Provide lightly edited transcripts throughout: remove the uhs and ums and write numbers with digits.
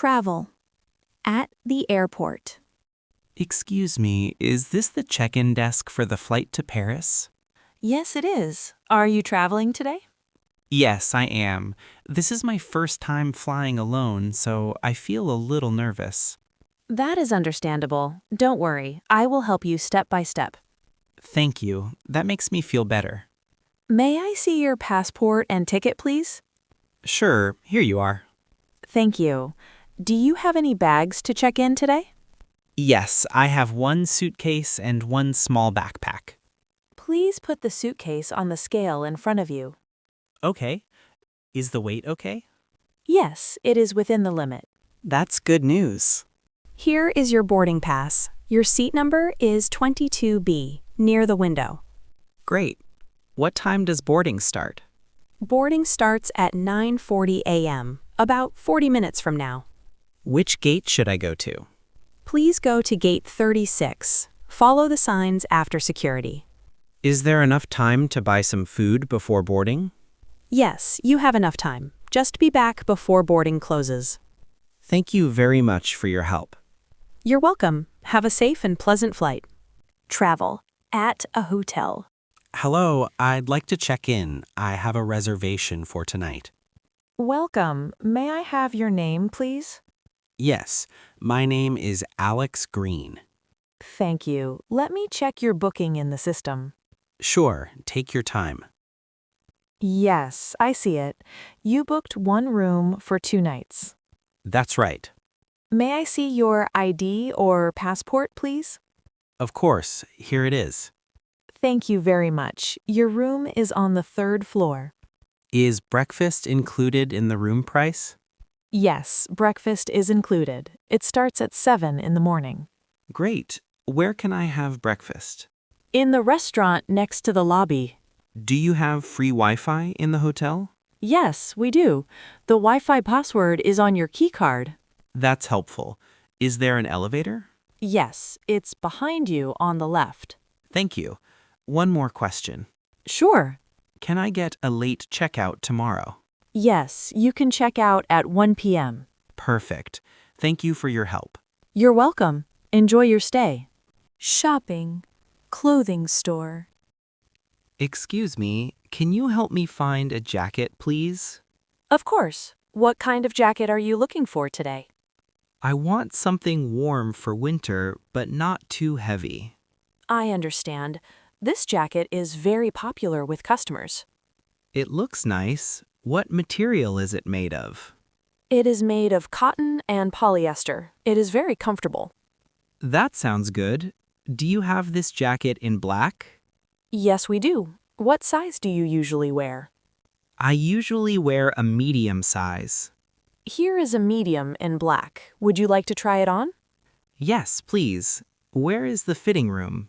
Travel. At the airport. Excuse me, is this the check-in desk for the flight to Paris? Yes, it is. Are you traveling today? Yes, I am. This is my first time flying alone, so I feel a little nervous. That is understandable. Don't worry. I will help you step by step. Thank you. That makes me feel better. May I see your passport and ticket, please? Sure, here you are. Thank you. Do you have any bags to check in today? Yes, I have one suitcase and one small backpack. Please put the suitcase on the scale in front of you. Okay. Is the weight okay? Yes, it is within the limit. That's good news. Here is your boarding pass. Your seat number is 22B, near the window. Great. What time does boarding start? Boarding starts at 9:40 a.m., about 40 minutes from now. Which gate should I go to? Please go to gate 36. Follow the signs after security. Is there enough time to buy some food before boarding? Yes, you have enough time. Just be back before boarding closes. Thank you very much for your help. You're welcome. Have a safe and pleasant flight. Travel. At a hotel. Hello, I'd like to check in. I have a reservation for tonight. Welcome. May I have your name, please? Yes, my name is Alex Green. Thank you. Let me check your booking in the system. Sure, take your time. Yes, I see it. You booked one room for 2 nights. That's right. May I see your ID or passport, please? Of course, here it is. Thank you very much. Your room is on the 3rd floor. Is breakfast included in the room price? Yes, breakfast is included. It starts at 7 in the morning. Great. Where can I have breakfast? In the restaurant next to the lobby. Do you have free Wi-Fi in the hotel? Yes, we do. The Wi-Fi password is on your key card. That's helpful. Is there an elevator? Yes, it's behind you on the left. Thank you. One more question. Sure. Can I get a late checkout tomorrow? Yes, you can check out at 1 p.m. Perfect. Thank you for your help. You're welcome. Enjoy your stay. Shopping. Clothing store. Excuse me, can you help me find a jacket, please? Of course. What kind of jacket are you looking for today? I want something warm for winter, but not too heavy. I understand. This jacket is very popular with customers. It looks nice. What material is it made of? It is made of cotton and polyester. It is very comfortable. That sounds good. Do you have this jacket in black? Yes, we do. What size do you usually wear? I usually wear a medium size. Here is a medium in black. Would you like to try it on? Yes, please. Where is the fitting room?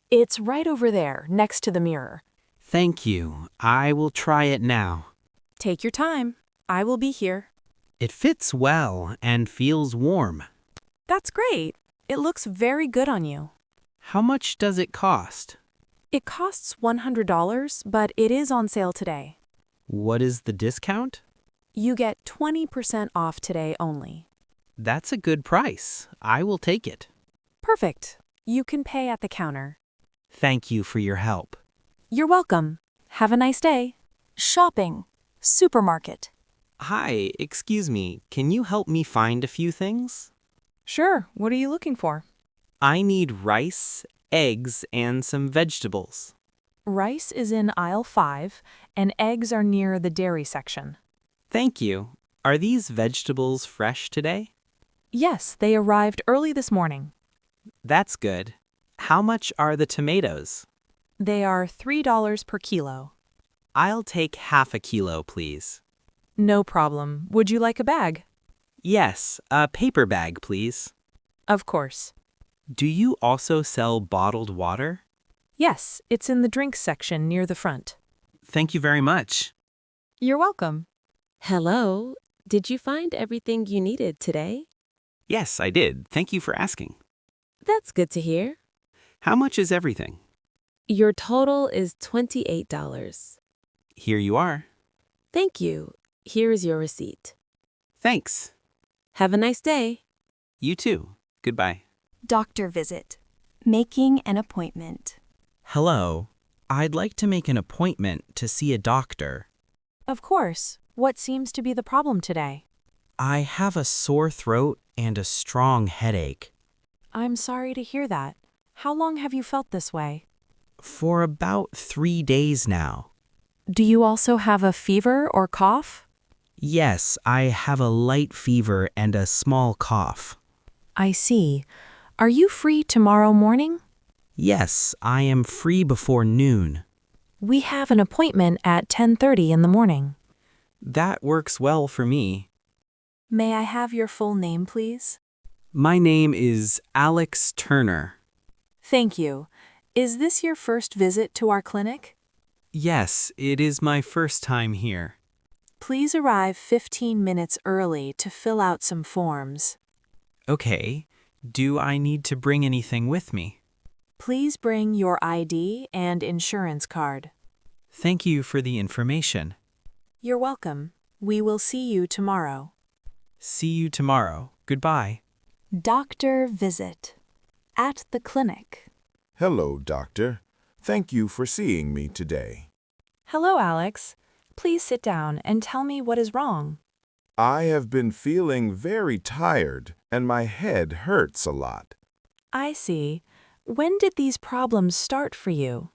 It's right over there, next to the mirror. Thank you. I will try it now. Take your time. I will be here. It fits well and feels warm. That's great. It looks very good on you. How much does it cost? It costs $100, but it is on sale today. What is the discount? You get 20% off today only. That's a good price. I will take it. Perfect. You can pay at the counter. Thank you for your help. You're welcome. Have a nice day. Shopping. Supermarket. Hi, excuse me. Can you help me find a few things? Sure. What are you looking for? I need rice, eggs, and some vegetables. Rice is in aisle 5, and eggs are near the dairy section. Thank you. Are these vegetables fresh today? Yes, they arrived early this morning. That's good. How much are the tomatoes? They are $3 per kilo. I'll take half a kilo, please. No problem. Would you like a bag? Yes, a paper bag, please. Of course. Do you also sell bottled water? Yes, it's in the drinks section near the front. Thank you very much. You're welcome. Hello. Did you find everything you needed today? Yes, I did. Thank you for asking. That's good to hear. How much is everything? Your total is $28. Here you are. Thank you. Here is your receipt. Thanks. Have a nice day. You too. Goodbye. Doctor visit. Making an appointment. Hello. I'd like to make an appointment to see a doctor. Of course. What seems to be the problem today? I have a sore throat and a strong headache. I'm sorry to hear that. How long have you felt this way? For about 3 days now. Do you also have a fever or cough? Yes, I have a light fever and a small cough. I see. Are you free tomorrow morning? Yes, I am free before noon. We have an appointment at 10:30 in the morning. That works well for me. May I have your full name, please? My name is Alex Turner. Thank you. Is this your first visit to our clinic? Yes, it is my first time here. Please arrive 15 minutes early to fill out some forms. Okay, do I need to bring anything with me? Please bring your ID and insurance card. Thank you for the information. You're welcome. We will see you tomorrow. See you tomorrow. Goodbye. Doctor visit. At the clinic. Hello, doctor. Thank you for seeing me today. Hello, Alex. Please sit down and tell me what is wrong. I have been feeling very tired and my head hurts a lot. I see. When did these problems start for you?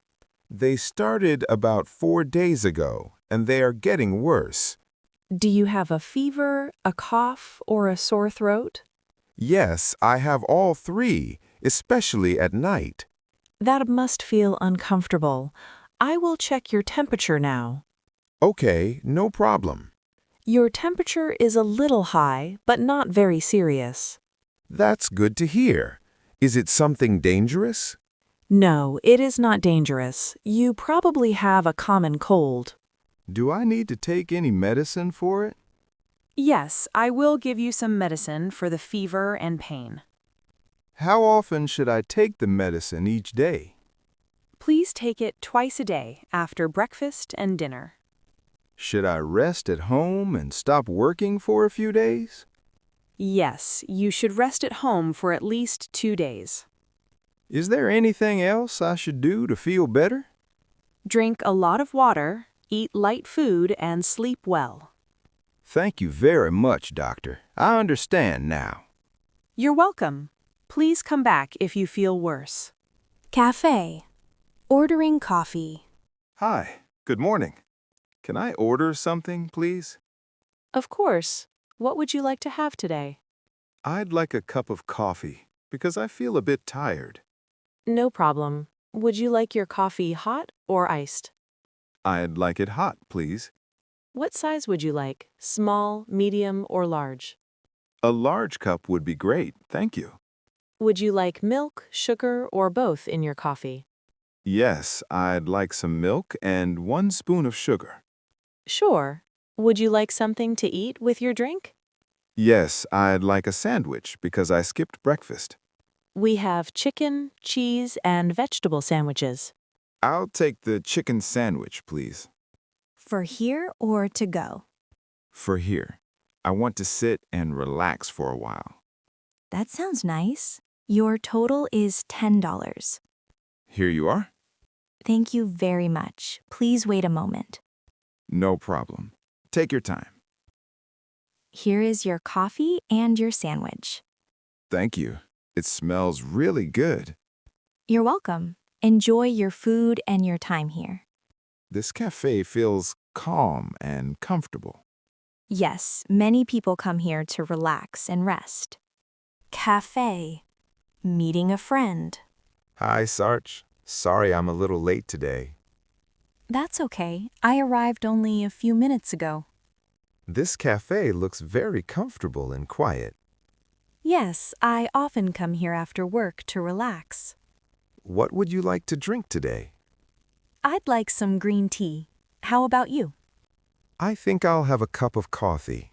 They started about 4 days ago and they are getting worse. Do you have a fever, a cough, or a sore throat? Yes, I have all three, especially at night. That must feel uncomfortable. I will check your temperature now. Okay, no problem. Your temperature is a little high, but not very serious. That's good to hear. Is it something dangerous? No, it is not dangerous. You probably have a common cold. Do I need to take any medicine for it? Yes, I will give you some medicine for the fever and pain. How often should I take the medicine each day? Please take it twice a day after breakfast and dinner. Should I rest at home and stop working for a few days? Yes, you should rest at home for at least 2 days. Is there anything else I should do to feel better? Drink a lot of water, eat light food, and sleep well. Thank you very much, doctor. I understand now. You're welcome. Please come back if you feel worse. Cafe. Ordering coffee. Hi, good morning. Can I order something, please? Of course. What would you like to have today? I'd like a cup of coffee because I feel a bit tired. No problem. Would you like your coffee hot or iced? I'd like it hot, please. What size would you like? Small, medium, or large? A large cup would be great, thank you. Would you like milk, sugar, or both in your coffee? Yes, I'd like some milk and 1 spoon of sugar. Sure. Would you like something to eat with your drink? Yes, I'd like a sandwich because I skipped breakfast. We have chicken, cheese, and vegetable sandwiches. I'll take the chicken sandwich, please. For here or to go? For here. I want to sit and relax for a while. That sounds nice. Your total is $10. Here you are? Thank you very much. Please wait a moment. No problem. Take your time. Here is your coffee and your sandwich. Thank you. It smells really good. You're welcome. Enjoy your food and your time here. This cafe feels calm and comfortable. Yes, many people come here to relax and rest. Cafe. Meeting a friend. Hi, Sarge. Sorry I'm a little late today. That's okay. I arrived only a few minutes ago. This cafe looks very comfortable and quiet. Yes, I often come here after work to relax. What would you like to drink today? I'd like some green tea. How about you? I think I'll have a cup of coffee.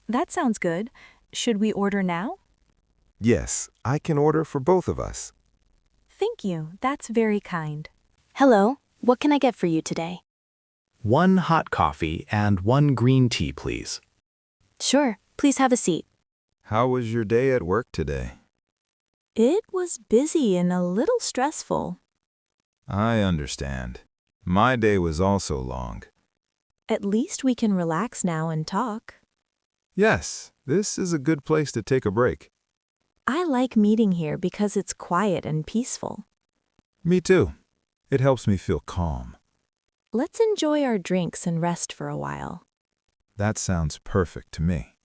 That sounds good. Should we order now? Yes, I can order for both of us. Thank you. That's very kind. Hello, what can I get for you today? 1 hot coffee and 1 green tea, please. Sure, please have a seat. How was your day at work today? It was busy and a little stressful. I understand. My day was also long. At least we can relax now and talk. Yes, this is a good place to take a break. I like meeting here because it's quiet and peaceful. Me too. It helps me feel calm. Let's enjoy our drinks and rest for a while. That sounds perfect to me.